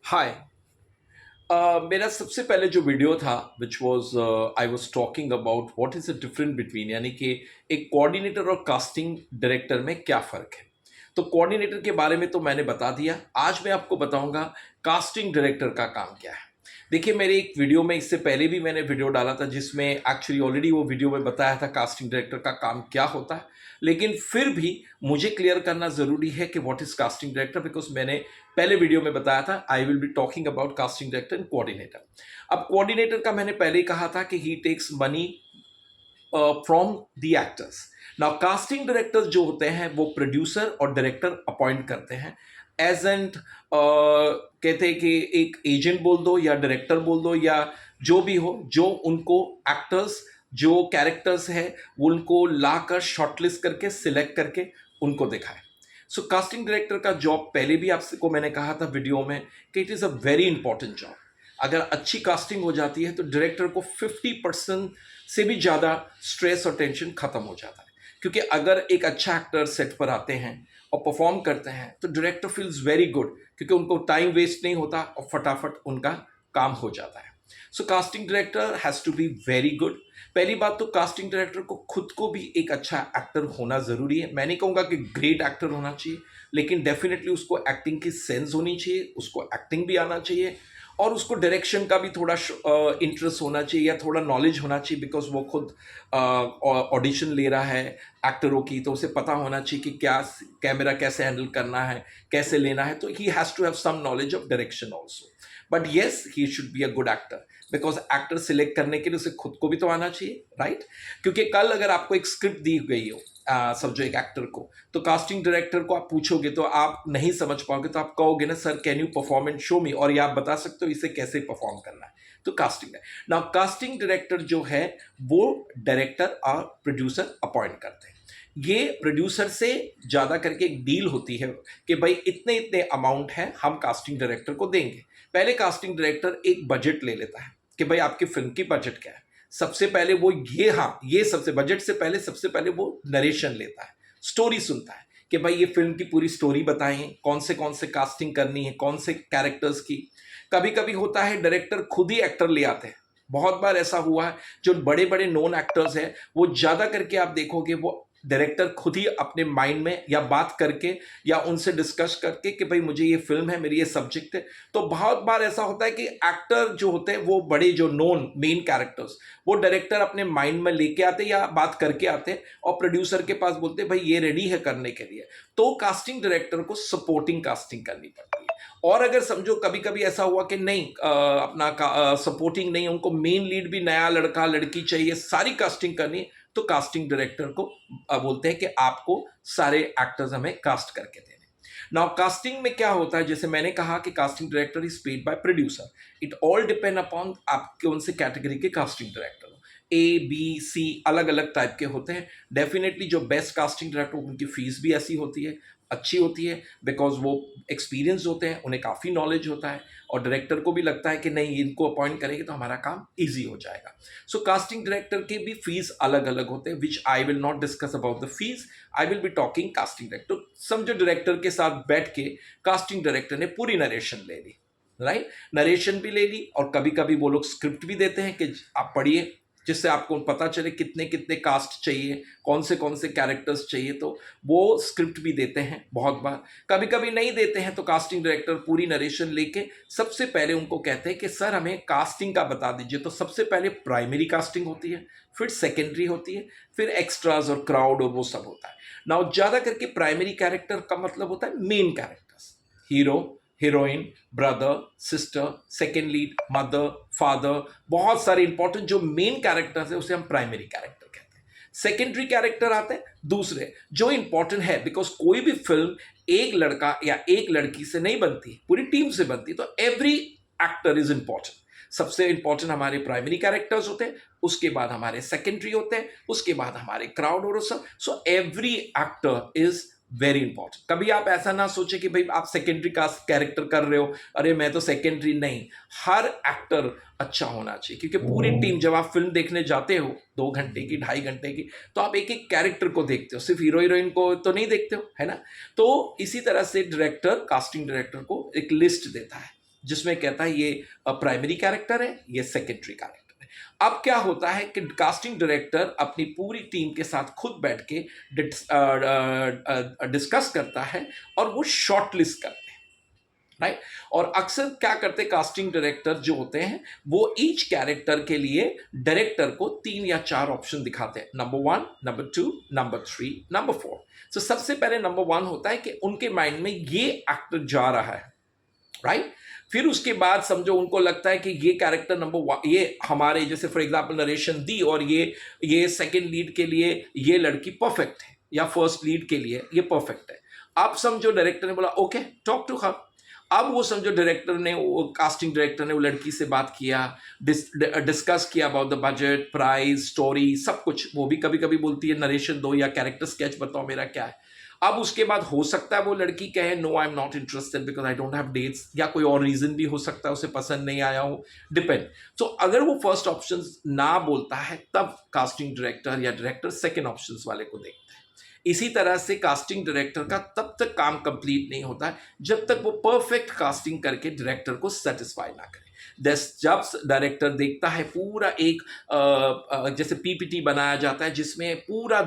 हाय। मेरा सबसे पहले जो वीडियो था which was I was talking about what is the difference between, यानी कि एक कोऑर्डिनेटर और कास्टिंग डायरेक्टर में क्या फ़र्क है। तो कोऑर्डिनेटर के बारे में तो मैंने बता दिया। आज मैं आपको बताऊंगा कास्टिंग डायरेक्टर का काम क्या है। देखिए, मेरे एक वीडियो में इससे पहले भी मैंने वीडियो डाला था जिसमें एक्चुअली ऑलरेडी वो वीडियो में बताया था कास्टिंग डायरेक्टर का काम क्या होता है। लेकिन फिर भी मुझे क्लियर करना ज़रूरी है कि what is casting director, because मैंने पहले वीडियो में बताया था I will be talking about casting director and coordinator. अब कोऑर्डिनेटर का मैंने पहले ही कहा था कि he takes money from the actors. Now casting directors जो होते हैं वो प्रोड्यूसर और डायरेक्टर अपॉइंट करते हैं एजेंट। कहते हैं कि एक एजेंट बोल दो या डायरेक्टर बोल दो या जो भी हो, जो उनको एक्टर्स जो कैरेक्टर्स है वो उनको लाकर शॉर्टलिस्ट करके सिलेक्ट करके उनको दिखाए। सो कास्टिंग डायरेक्टर का जॉब पहले भी आपसे को मैंने कहा था वीडियो में कि it is a very important job. अगर अच्छी कास्टिंग हो जाती है तो डायरेक्टर को 50% से भी ज़्यादा स्ट्रेस और टेंशन खत्म हो जाता है। क्योंकि अगर एक अच्छा एक्टर सेट पर आते हैं और परफॉर्म करते हैं तो डायरेक्टर फील्स वेरी गुड, क्योंकि उनको टाइम वेस्ट नहीं होता और फटाफट उनका काम हो जाता है। So casting director has to be very good. पहली बात तो कास्टिंग डायरेक्टर को खुद को भी एक अच्छा एक्टर होना ज़रूरी है। मैं नहीं कहूँगा कि ग्रेट एक्टर होना चाहिए, लेकिन डेफिनेटली उसको एक्टिंग की सेंस होनी चाहिए, उसको एक्टिंग भी आना चाहिए और उसको डायरेक्शन का भी थोड़ा इंटरेस्ट होना चाहिए या थोड़ा नॉलेज होना चाहिए, बिकॉज वो खुद ऑडिशन ले रहा है एक्टरों की, तो उसे पता होना चाहिए कि क्या कैमरा कैसे हैंडल करना है, कैसे लेना है। तो he has to have some knowledge of direction also. But yes, he should be a good actor, because actor select करने के लिए उसे खुद को भी तो आना चाहिए, राइट। क्योंकि कल अगर आपको एक स्क्रिप्ट दी गई हो समझो एक एक्टर को, तो कास्टिंग डायरेक्टर को आप पूछोगे तो आप नहीं समझ पाओगे, तो आप कहोगे ना sir can you perform and show मी, और ये आप बता सकते हो इसे कैसे परफॉर्म करना है। तो कास्टिंग है ना, कास्टिंग डायरेक्टर जो है वो डायरेक्टर और प्रोड्यूसर अपॉइंट करते हैं। ये प्रोड्यूसर से ज़्यादा करके एक डील होती है कि भाई इतने इतने अमाउंट है हम कास्टिंग डायरेक्टर को देंगे। पहले कास्टिंग डायरेक्टर एक बजट ले लेता है कि भाई आपकी फिल्म की बजट क्या है। सबसे पहले वो ये, हाँ, ये सबसे बजट से पहले सबसे पहले वो नरेशन लेता है, स्टोरी सुनता है कि भाई ये फिल्म की पूरी स्टोरी बताएं, कौन से कास्टिंग करनी है, कौन से कैरेक्टर्स की। कभी कभी होता है डायरेक्टर खुद ही एक्टर ले आते हैं। बहुत बार ऐसा हुआ है, जो बड़े बड़े नोन एक्टर्स हैं वो ज़्यादा करके आप देखोगे वो डायरेक्टर खुद ही अपने माइंड में या बात करके या उनसे डिस्कस करके कि भाई मुझे ये फिल्म है, मेरी ये सब्जेक्ट है। तो बहुत बार ऐसा होता है कि एक्टर जो होते हैं वो बड़े जो नोन मेन कैरेक्टर्स वो डायरेक्टर अपने माइंड में लेके आते या बात करके आते और प्रोड्यूसर के पास बोलते भाई ये रेडी है करने के लिए। तो कास्टिंग डायरेक्टर को सपोर्टिंग कास्टिंग करनी पड़ती है। और अगर समझो कभी कभी ऐसा हुआ कि नहीं, अपना सपोर्टिंग नहीं, उनको मेन लीड भी नया लड़का लड़की चाहिए, सारी कास्टिंग करनी है, तो कास्टिंग डायरेक्टर को बोलते हैं कि आपको सारे एक्टर्स हमें कास्ट करके देने। नाउ कास्टिंग में क्या होता है, जैसे मैंने कहा कि casting director is paid by producer. It all depend upon आप कौन से कैटेगरी के कास्टिंग डायरेक्टर हो। ए बी सी अलग अलग टाइप के होते हैं। डेफिनेटली जो बेस्ट कास्टिंग डायरेक्टर उनकी फीस भी ऐसी होती है, अच्छी होती है, बिकॉज वो एक्सपीरियंस होते हैं, उन्हें काफ़ी नॉलेज होता है और डायरेक्टर को भी लगता है कि नहीं इनको अपॉइंट करेंगे तो हमारा काम ईजी हो जाएगा। सो कास्टिंग डायरेक्टर के भी फीस अलग अलग होते हैं, which I will not discuss about the fees. I will be talking casting director. समझो डायरेक्टर के साथ बैठ के कास्टिंग डायरेक्टर ने पूरी नरेशन ले ली, राइट, नरेशन भी ले ली, और कभी कभी वो लोग स्क्रिप्ट भी देते हैं कि आप पढ़िए, जिससे आपको पता चले कितने कितने कास्ट चाहिए, कौन से कैरेक्टर्स चाहिए, तो वो स्क्रिप्ट भी देते हैं बहुत बार। कभी कभी नहीं देते हैं तो कास्टिंग डायरेक्टर पूरी नरेशन लेके सबसे पहले उनको कहते हैं कि सर हमें कास्टिंग का बता दीजिए। तो सबसे पहले प्राइमरी कास्टिंग होती है, फिर सेकेंडरी होती है, फिर एक्स्ट्राज और क्राउड और वो सब होता है। नाउ ज़्यादा करके प्राइमरी कैरेक्टर का मतलब होता है main characters, hero, heroine, brother, sister, second lead, mother, father, बहुत सारे इंपॉर्टेंट जो मेन कैरेक्टर्स है उसे हम प्राइमरी कैरेक्टर कहते हैं। सेकेंडरी कैरेक्टर आते हैं दूसरे जो इंपॉर्टेंट है, बिकॉज कोई भी फिल्म एक लड़का या एक लड़की से नहीं बनती, पूरी टीम से बनती, तो एवरी एक्टर इज इंपॉर्टेंट। सबसे इंपॉर्टेंट हमारे प्राइमरी कैरेक्टर्स होते हैं, उसके बाद हमारे सेकेंडरी होते हैं, उसके बाद हमारे क्राउड और सब। So every actor is very important. कभी आप ऐसा ना सोचे कि भाई आप सेकेंडरी का कैरेक्टर कर रहे हो, अरे मैं तो सेकेंडरी नहीं। हर एक्टर अच्छा होना चाहिए, क्योंकि पूरी टीम जब आप फिल्म देखने जाते हो 2 घंटे की, 2.5 घंटे की, तो आप एक एक कैरेक्टर को देखते हो, सिर्फ हीरो हीरोइन को तो नहीं देखते हो, है ना। तो इसी तरह से डायरेक्टर कास्टिंग डायरेक्टर को एक लिस्ट देता है जिसमें कहता है ये प्राइमरी कैरेक्टर है, ये सेकेंडरी कैरेक्टर है। अब क्या होता है कि कास्टिंग डायरेक्टर अपनी पूरी टीम के साथ खुद बैठ के डिस्कस करता है और वो शॉर्ट लिस्ट करता है, राइट। और अक्सर क्या करते कास्टिंग डायरेक्टर जो होते हैं वो ईच कैरेक्टर के लिए डायरेक्टर को 3 या 4 ऑप्शन दिखाते हैं, नंबर 1, नंबर 2, नंबर 3, नंबर 4। तो सबसे पहले नंबर 1 होता है कि उनके माइंड में ये एक्टर जा रहा है, राइट। फिर उसके बाद समझो उनको लगता है कि ये कैरेक्टर नंबर 1, ये हमारे जैसे फॉर एग्जांपल नरेशन दी और ये सेकंड लीड के लिए ये लड़की परफेक्ट है या फर्स्ट लीड के लिए ये परफेक्ट है। आप समझो डायरेक्टर ने बोला ओके टॉक टू हर। अब वो समझो डायरेक्टर ने, वो कास्टिंग डायरेक्टर ने वो लड़की से बात किया, डिस्कस किया about the budget, price, story, सब कुछ। वो भी कभी कभी बोलती है नरेशन दो या कैरेक्टर स्केच बताओ मेरा क्या है। अब उसके बाद हो सकता है वो लड़की कहे no I am not interested because I don't have dates, या कोई और रीजन भी हो सकता है, उसे पसंद नहीं आया हो, डिपेंड। तो अगर वो फर्स्ट ऑप्शन ना बोलता है तब कास्टिंग डायरेक्टर या डायरेक्टर सेकेंड ऑप्शन वाले को देखता है। इसी तरह से कास्टिंग डायरेक्टर का तब तक काम कंप्लीट नहीं होता है जब तक वो परफेक्ट कास्टिंग करके डायरेक्टर को सेटिस्फाई ना करे। जब डायरेक्टर देखता है पूरा एक जैसे पीपीटी बनाया जाता है जिसमें पूरा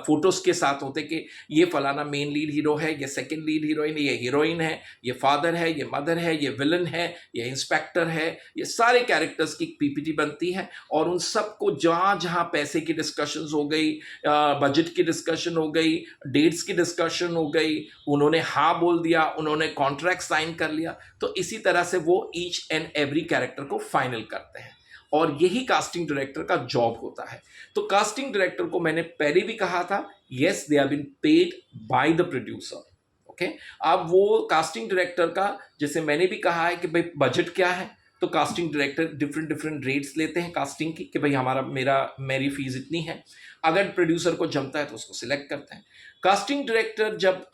फोटोज के साथ होते कि ये फलाना मेन लीड हीरो है, ये सेकंड लीड हीरोइन, ये हीरोइन है, ये फादर है, ये मदर है, ये विलन है, ये इंस्पेक्टर है, ये सारे कैरेक्टर्स की पीपीटी बनती है। और उन सबको जहाँ जहाँ पैसे की डिस्कशंस हो गई, बजट की डिस्कशन हो गई, डेट्स की डिस्कशन हो गई, उन्होंने हाँ बोल दिया, उन्होंने कॉन्ट्रैक्ट साइन कर लिया, तो इसी तरह से वो ईच एंड एवरी कैरेक्टर को फाइनल करते हैं। और यही कास्टिंग डायरेक्टर का जॉब होता है। तो कास्टिंग डायरेक्टर को मैंने पहले भी कहा था, yes they have been paid by the producer, okay. अब वो कास्टिंग डायरेक्टर का, जैसे मैंने भी कहा है कि भाई बजट क्या है, तो casting director different different rates लेते हैं कास्टिंग की कि भाई मेरी फीस इतनी है। अगर प्रोड्यूसर को जमता है तो उसको सिलेक्ट करते हैं। कास्टिंग डायरेक्टर जब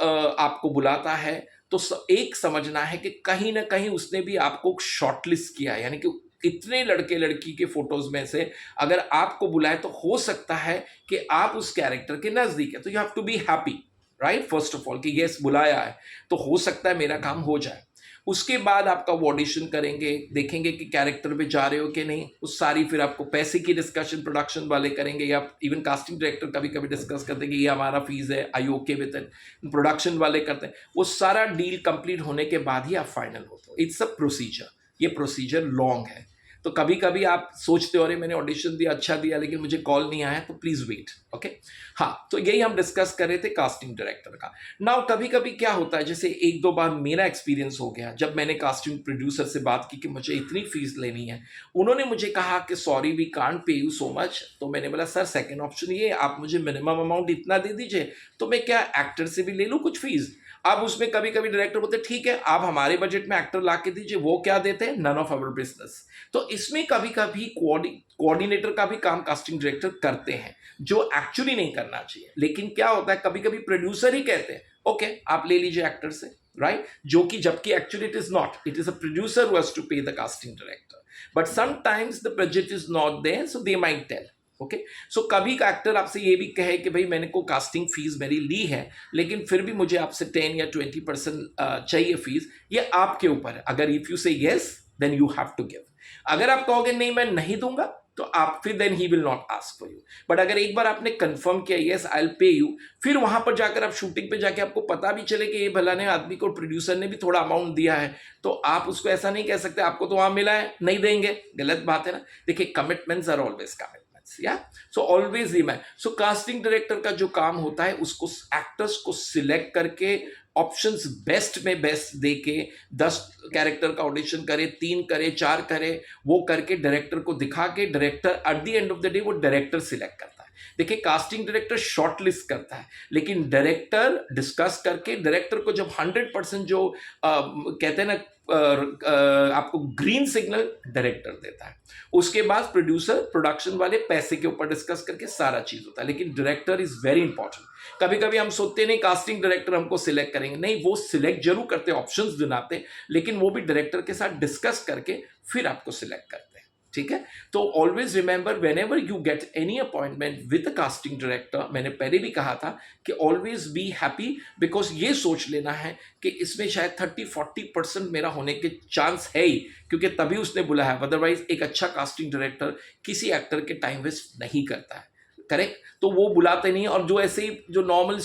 आपको बुलाता है तो एक समझना है कि कहीं ना कहीं उसने भी आपको शॉर्टलिस्ट किया है, यानी कि इतने लड़के लड़की के फोटोज में से अगर आपको बुलाए तो हो सकता है कि आप उस कैरेक्टर के नजदीक है, तो you have to be happy, right, first of all कि यस बुलाया है तो हो सकता है मेरा काम हो जाए। उसके बाद आपका ऑडिशन करेंगे, देखेंगे कि कैरेक्टर पे जा रहे हो कि नहीं, उस सारी फिर आपको पैसे की डिस्कशन प्रोडक्शन वाले करेंगे, या इवन कास्टिंग डायरेक्टर कभी कभी डिस्कस करते हैं कि ये हमारा फीस है, आई ओके विद इट, प्रोडक्शन वाले करते हैं। वो सारा डील कंप्लीट होने के बाद ही आप फाइनल होते हो। इट्स अ प्रोसीजर, ये प्रोसीजर लॉन्ग है। तो कभी कभी आप सोचते हो अरे मैंने ऑडिशन दिया, अच्छा दिया, लेकिन मुझे कॉल नहीं आया, तो प्लीज वेट, ओके। हाँ, तो यही हम डिस्कस कर रहे थे कास्टिंग डायरेक्टर का। नाउ कभी कभी क्या होता है, जैसे एक दो बार मेरा एक्सपीरियंस हो गया, जब मैंने कास्टिंग प्रोड्यूसर से बात की कि मुझे इतनी फीस लेनी है, उन्होंने मुझे कहा कि sorry we can't pay you so much. तो मैंने बोला सर सेकेंड ऑप्शन ये, आप मुझे मिनिमम अमाउंट इतना दे दीजिए, तो मैं क्या एक्टर से भी ले लूँ कुछ फीस। अब उसमें कभी कभी डायरेक्टर बोलते ठीक है आप हमारे बजट में एक्टर ला के दीजिए, वो क्या देते हैं, नन ऑफ आवर बिजनेस। तो इसमें कभी कभी कोऑर्डिनेटर का भी काम कास्टिंग डायरेक्टर करते हैं, जो एक्चुअली नहीं करना चाहिए। लेकिन क्या होता है कभी कभी प्रोड्यूसर ही कहते हैं ओके आप ले लीजिए एक्टर से, राइट, जो कि जबकि actually it is not, it is a producer who has to pay the casting director, but sometimes the budget is not there so they might tell, okay. So कभी का actor आपसे ये भी कहे कि भाई मैंने को कास्टिंग फीस मेरी ली है, लेकिन फिर भी मुझे आपसे 10 या 20% चाहिए फीस, ये आपके ऊपर है। अगर if you say yes then you have to give. अगर आप कहोगे नहीं मैं नहीं दूंगा, तो आप फिर then he will not ask for you. But अगर एक बार आपने कंफर्म किया yes I will pay you, फिर वहां पर जाकर आप शूटिंग पे जाके आपको पता भी चले कि ये भला ने आदमी को प्रोड्यूसर ने भी थोड़ा अमाउंट दिया है, तो आप उसको ऐसा नहीं कह सकते आपको तो वहां मिला है नहीं देंगे, गलत बात है ना। देखिए कमिटमेंट्स आर ऑलवेज कमिटमेंट्स, या सो ऑलवेज रिमेंबर। सो कास्टिंग डायरेक्टर का जो काम होता है उसको एक्टर्स को सिलेक्ट करके ऑप्शंस बेस्ट में बेस्ट देके 10 कैरेक्टर का ऑडिशन करे, 3 करे, 4 करे, वो करके डायरेक्टर को दिखा के director at the end of the day वो डायरेक्टर सिलेक्ट करता है। देखिए कास्टिंग डायरेक्टर शॉर्टलिस्ट करता है, लेकिन डायरेक्टर डिस्कस करके डायरेक्टर को जब 100% जो कहते हैं ना आपको ग्रीन सिग्नल डायरेक्टर देता है, उसके बाद प्रोड्यूसर प्रोडक्शन वाले पैसे के ऊपर डिस्कस करके सारा चीज होता है। लेकिन डायरेक्टर इज वेरी इंपॉर्टेंट। कभी कभी हम सोचते नहीं कास्टिंग डायरेक्टर हमको सिलेक्ट करेंगे, नहीं, वो सिलेक्ट जरूर करते, ऑप्शंस दिलाते, लेकिन वो भी डायरेक्टर के साथ डिस्कस करके फिर आपको सिलेक्ट करते हैं। ठीक है। तो always remember when ever you get any appointment with the casting director, मैंने पहले भी कहा था कि ऑलवेज बी हैप्पी, बिकॉज ये सोच लेना है कि इसमें शायद 30-40% मेरा होने के चांस है ही, क्योंकि तभी उसने बुलाया है। अदरवाइज एक अच्छा कास्टिंग डायरेक्टर किसी एक्टर के टाइम वेस्ट नहीं करता है, करेक्ट। तो वो बुलाते नहीं है, और जो ऐसे ही जो नॉर्मल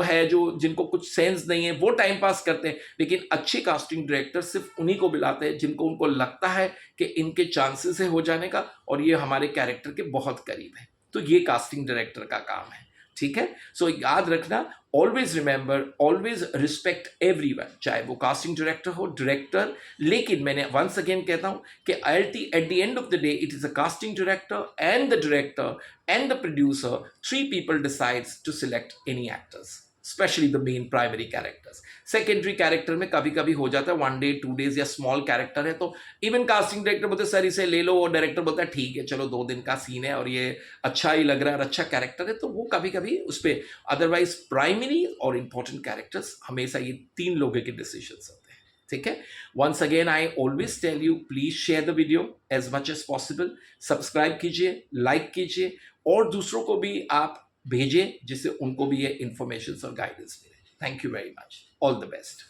है, जो जिनको कुछ सेंस नहीं है, वो टाइम पास करते हैं। लेकिन अच्छे कास्टिंग डायरेक्टर सिर्फ उन्हीं को बुलाते हैं जिनको उनको लगता है कि इनके चांसेस है हो जाने का, और ये हमारे कैरेक्टर के बहुत करीब है। तो ये कास्टिंग डायरेक्टर का काम है, ठीक है। सो याद रखना, always remember, always respect everyone, चाहे वो कास्टिंग डायरेक्टर हो, डायरेक्टर। लेकिन मैंने वंस अगेन कहता हूं कि at the end of the day it is a casting director and the director and the producer, three people decides to select any actors, especially the main primary characters. Secondary character में कभी कभी हो जाता है 1 day 2 days, या small character है तो even casting director बोलते सर इसे ले लो, और डायरेक्टर बोलता है ठीक है चलो 2 दिन का सीन है और ये अच्छा ही लग रहा है और अच्छा कैरेक्टर है, तो वो कभी कभी उस पर। अदरवाइज प्राइमरी और इंपॉर्टेंट कैरेक्टर्स हमेशा ये 3 लोगों के डिसीजन होते हैं, ठीक है। Once again I always tell you, please share the video as much as possible, subscribe कीजिए, लाइक कीजिए, और दूसरों को भी आप भेजें जिससे उनको भी ये इंफॉर्मेशन और गाइडेंस मिले। Thank you very much, all the best.